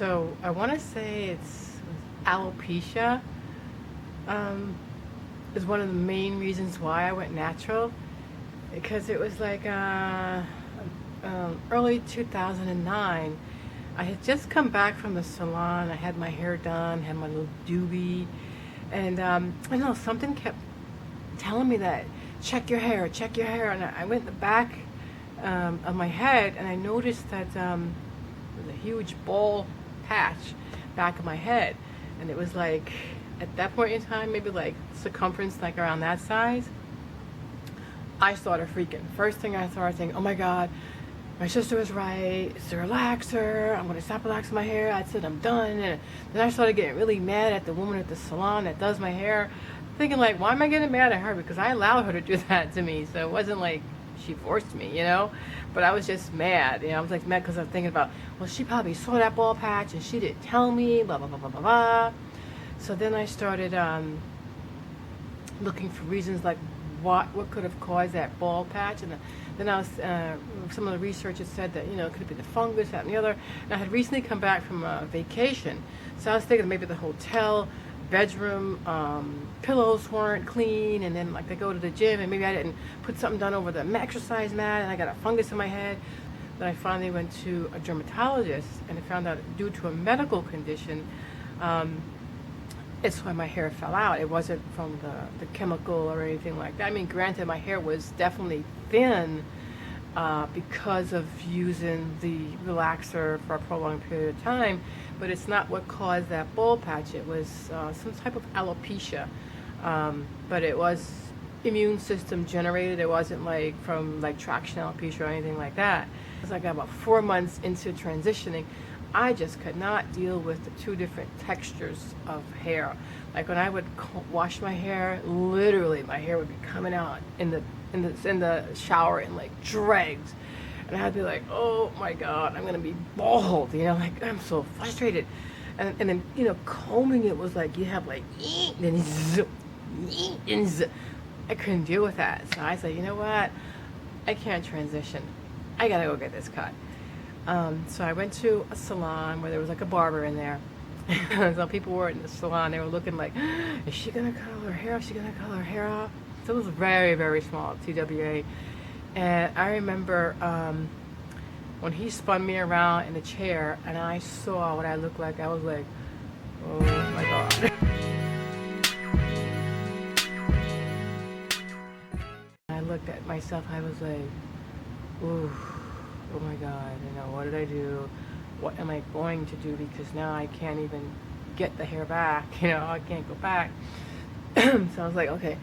So I want to say it's alopecia is one of the main reasons why I went natural, because it was like early 2009. I had just come back from the salon. I had my hair done, had my little doobie, and I don't know, something kept telling me that check your hair, check your hair, and I went in the back of my head, and I noticed that there was a huge bald patch back of my head, and it was like at that point in time maybe like circumference like around that size. I started freaking. First thing I started thinking, oh my god, my sister was right, it's a relaxer, I'm gonna stop relaxing my hair, I said I'm done. And then I started getting really mad at the woman at the salon that does my hair, thinking like, why am I getting mad at her? Because I allowed her to do that to me, so it wasn't like she forced me, but I was just mad. I was like mad because I was thinking about, well, she probably saw that bald patch and she didn't tell me, blah blah blah blah blah blah. So then I started looking for reasons like what could have caused that bald patch. And then I was some of the research had said that it could be the fungus, that and the other. And I had recently come back from a vacation, so I was thinking maybe the hotel bedroom pillows weren't clean, and then like I go to the gym and maybe I didn't put something done over the exercise mat and I got a fungus in my head. Then I finally went to a dermatologist and I found out due to a medical condition, it's why my hair fell out. It wasn't from the chemical or anything like that. I mean, granted, my hair was definitely thin because of using the relaxer for a prolonged period of time, but it's not what caused that bald patch. It was some type of alopecia, but it was immune system generated. It wasn't like from like traction alopecia or anything like that. It was like about 4 months into transitioning. I just could not deal with the two different textures of hair. Like when I would wash my hair, literally my hair would be coming out in the shower in like dregs, and I'd be like, oh my god, I'm gonna be bald. Like I'm so frustrated. And then combing it was like you have like then I couldn't deal with that. So I said, you know what? I can't transition. I gotta go get this cut. So I went to a salon where there was like a barber in there. So people were in the salon, they were looking like, is she gonna cut her hair off? Is she gonna cut her hair off? So it was very, very small, TWA. And I remember when he spun me around in the chair and I saw what I looked like, I was like, oh my god. I looked at myself, I was like, ooh. Oh my god, what did I do? What am I going to do? Because now I can't even get the hair back, I can't go back. So I was like, okay,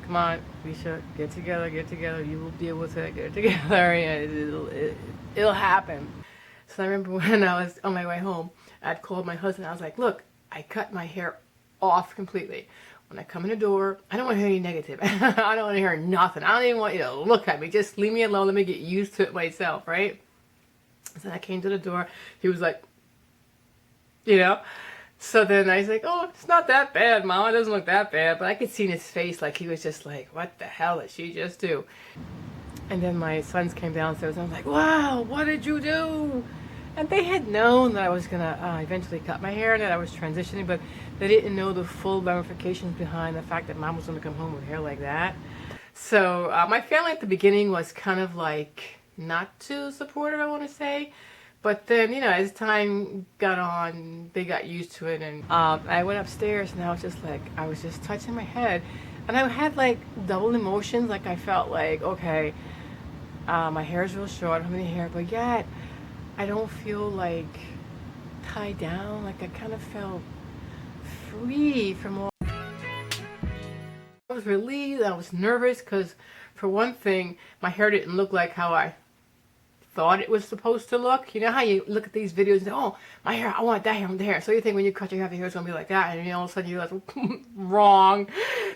come on, Risha, get together, you will deal with it, get it together, it'll happen. So I remember when I was on my way home, I'd called my husband, I was like, look, I cut my hair off completely. When I come in the door, I don't want to hear any negative. I don't want to hear nothing. I don't even want you to look at me. Just leave me alone. Let me get used to it myself, right? So I came to the door. He was like, So then I was like, oh, it's not that bad, Mom. It doesn't look that bad. But I could see in his face like he was just like, what the hell did she just do? And then my sons came downstairs and I was like, wow, what did you do? And they had known that I was going to eventually cut my hair and that I was transitioning, but they didn't know the full ramifications behind the fact that Mom was going to come home with hair like that. So my family at the beginning was kind of like not too supportive, I want to say. But then, as time got on, they got used to it. And I went upstairs and I was just like, I was just touching my head. And I had like double emotions. Like I felt like, okay, my hair is real short, I don't have any hair, but yet I don't feel like tied down. Like I kind of felt free from all. I was relieved. I was nervous because, for one thing, my hair didn't look like how I thought it was supposed to look. You know how you look at these videos and say, oh, my hair, I want that hair from there. So you think when you cut your hair it's going to be like that, and all of a sudden you're like, wrong.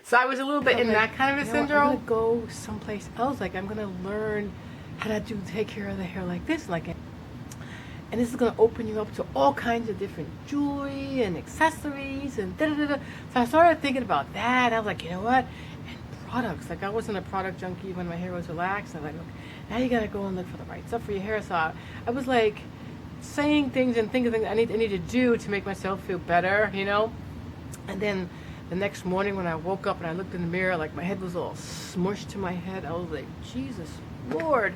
So I was a little bit in that kind of a syndrome. I'm going to go someplace else. Like I'm going to learn how to take care of the hair like this, like. And this is going to open you up to all kinds of different jewelry and accessories and da-da-da-da. So I started thinking about that. I was like, you know what? And products. Like I wasn't a product junkie when my hair was relaxed. I was like, look, now you got to go and look for the right stuff for your hair. So I was like saying things and thinking things I need to do to make myself feel better, you know. And then the next morning when I woke up and I looked in the mirror, like my head was all smushed to my head. I was like, Jesus Lord.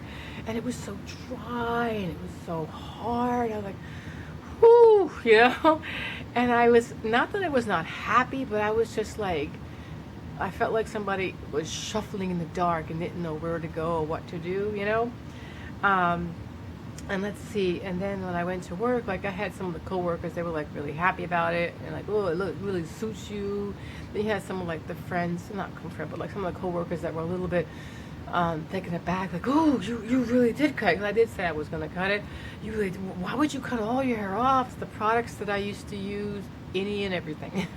And it was so dry and it was so hard. I was like, whoo, you know. And I was, not that I was not happy, but I was just like, I felt like somebody was shuffling in the dark and didn't know where to go or what to do, you know. And let's see, and then when I went to work, like I had some of the coworkers, they were like really happy about it and like, oh, it really suits you. Then you had some of like the friends, not friends, but like some of the coworkers that were a little bit taken aback, like, oh, you really did cut it. 'Cause I did say I was going to cut it. You really, why would you cut all your hair off? It's the products that I used to use, any and everything.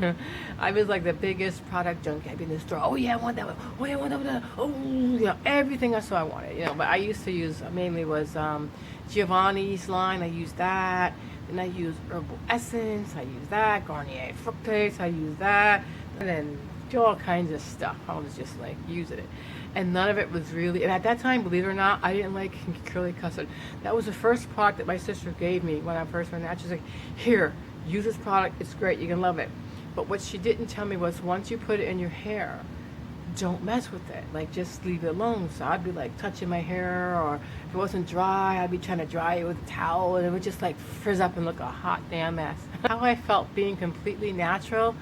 I was like the biggest product junkie. I'd be in the store, oh yeah, I want that one. Oh yeah, I want that one. Oh, you know, everything I saw I wanted, you know. But I used to use, mainly was Giovanni's line. I used that. Then I used Herbal Essence. I used that. Garnier Fructase. I used that. And then all kinds of stuff. I was just like using it. And none of it was really, and at that time, believe it or not, I didn't like curly custard. That was the first product that my sister gave me when I first went out. She's like, here, use this product. It's great. You can love it. But what she didn't tell me was once you put it in your hair, don't mess with it. Like, just leave it alone. So I'd be like touching my hair, or if it wasn't dry, I'd be trying to dry it with a towel, and it would just like frizz up and look a hot damn mess. How I felt being completely natural,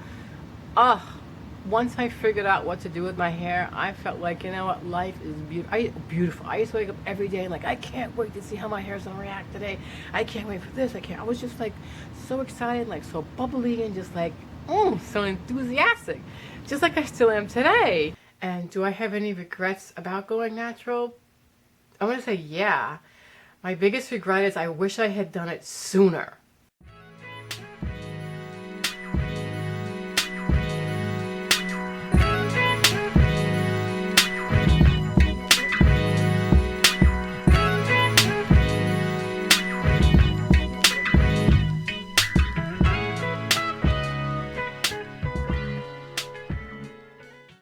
once I figured out what to do with my hair, I felt like, you know what, life is beautiful. I used to wake up every day and like, I can't wait to see how my hair's gonna react today. I can't wait for this. I was just like so excited, like so bubbly and just like, so enthusiastic. Just like I still am today. And do I have any regrets about going natural? I'm gonna say yeah. My biggest regret is I wish I had done it sooner.